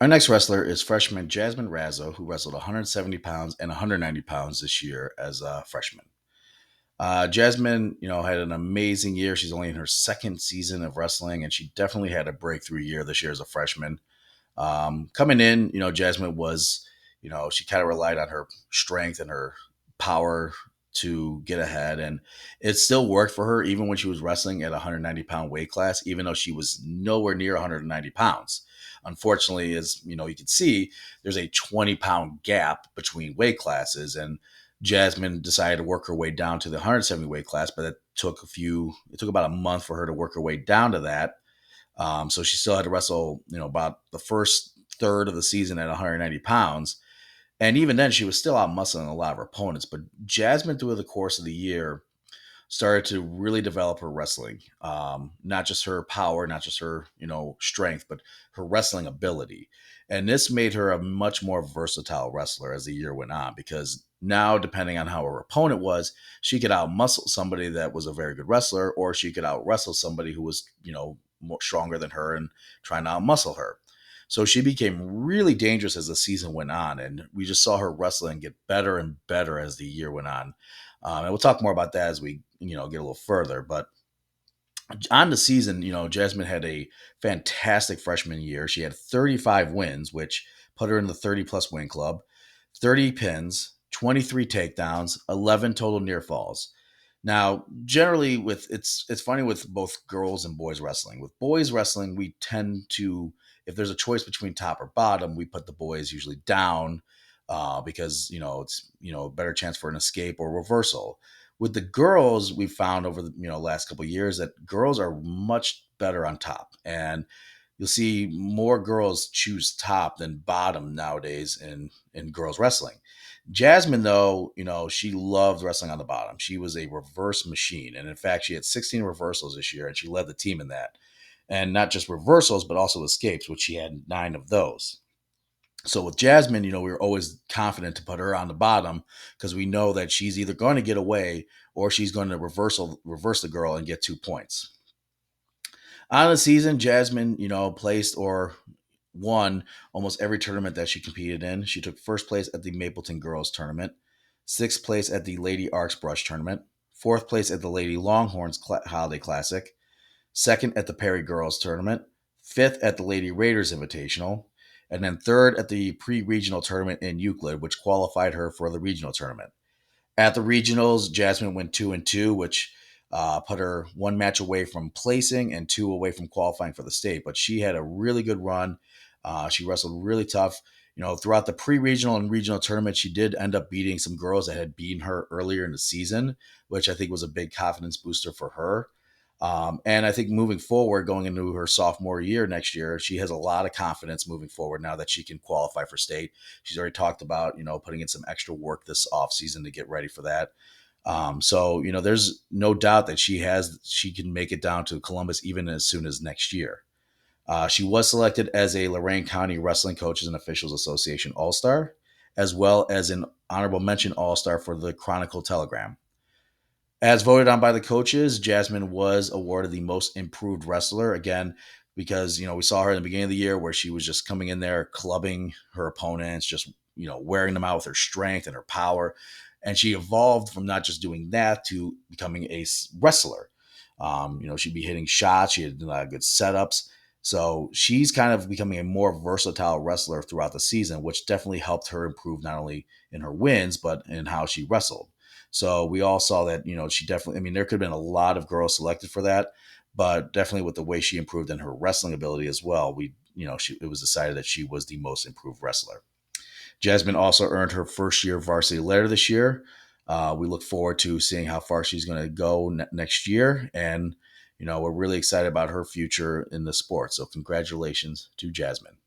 Our next wrestler is freshman Jasmine Razo, who wrestled 170 pounds and 190 pounds this year as a freshman. Jasmine, had an amazing year. She's only in her second season of wrestling, and she definitely had a breakthrough year this year as a freshman. Coming in, Jasmine was, she kind of relied on her strength and her power to get ahead. And it still worked for her, even when she was wrestling at a 190-pound weight class, even though she was nowhere near 190 pounds. Unfortunately, as you can see, there's a 20-pound gap between weight classes. And Jasmine decided to work her way down to the 170 weight class, but it took about a month for her to work her way down to that. So she still had to wrestle, about the first third of the season at 190 pounds. And even then, she was still out muscling a lot of her opponents. But Jasmine, through the course of the year, started to really develop her wrestling. Not just her power, not just her, strength, but her wrestling ability. And this made her a much more versatile wrestler as the year went on because now, depending on how her opponent was, she could out muscle somebody that was a very good wrestler, or she could out wrestle somebody who was, more stronger than her and trying to out muscle her. So she became really dangerous as the season went on, and we just saw her wrestling get better and better as the year went on. And we'll talk more about that as we, get a little further. But on the season, Jasmine had a fantastic freshman year. She had 35 wins, which put her in the 30 plus win club, 30 pins, 23 takedowns, 11 total near falls. Now, generally, with it's funny with both girls and boys wrestling. With boys wrestling, we tend to, if there's a choice between top or bottom, we put the boys usually down because it's a better chance for an escape or reversal. With the girls, we found over the last couple of years that girls are much better on top, and you'll see more girls choose top than bottom nowadays in girls wrestling. Jasmine, though, she loved wrestling on the bottom. She was a reverse machine. And in fact, she had 16 reversals this year, and she led the team in that. And not just reversals, but also escapes, which she had 9 of those. So with Jasmine, we were always confident to put her on the bottom because we know that she's either going to get away or she's going to reverse the girl and get 2 points. On the season, Jasmine, placed or won almost every tournament that she competed in. She took first place at the Mapleton Girls Tournament, sixth place at the Lady Arcs Brush Tournament, fourth place at the Lady Longhorns Holiday Classic, second at the Perry Girls Tournament, fifth at the Lady Raiders Invitational, and then third at the pre-regional tournament in Euclid, which qualified her for the regional tournament. At the regionals, Jasmine went 2-2, which put her one match away from placing and two away from qualifying for the state. But she had a really good run. She wrestled really tough. Throughout the pre-regional and regional tournament, she did end up beating some girls that had beaten her earlier in the season, which I think was a big confidence booster for her. And I think moving forward, going into her sophomore year next year, she has a lot of confidence moving forward now that she can qualify for state. She's already talked about, putting in some extra work this offseason to get ready for that. So, there's no doubt that she can make it down to Columbus even as soon as next year. She was selected as a Lorain County Wrestling Coaches and Officials Association All Star, as well as an honorable mention All Star for the Chronicle Telegram. As voted on by the coaches, Jasmine was awarded the most improved wrestler again because we saw her in the beginning of the year where she was just coming in there clubbing her opponents, just wearing them out with her strength and her power, and she evolved from not just doing that to becoming a wrestler. She'd be hitting shots, she had a lot of good setups, so she's kind of becoming a more versatile wrestler throughout the season, which definitely helped her improve not only in her wins but in how she wrestled. So we all saw that, she definitely, I mean, there could have been a lot of girls selected for that, but definitely with the way she improved in her wrestling ability as well, it was decided that she was the most improved wrestler. Jasmine also earned her first year varsity letter this year. We look forward to seeing how far she's going to go next year. And, we're really excited about her future in the sport. So congratulations to Jasmine.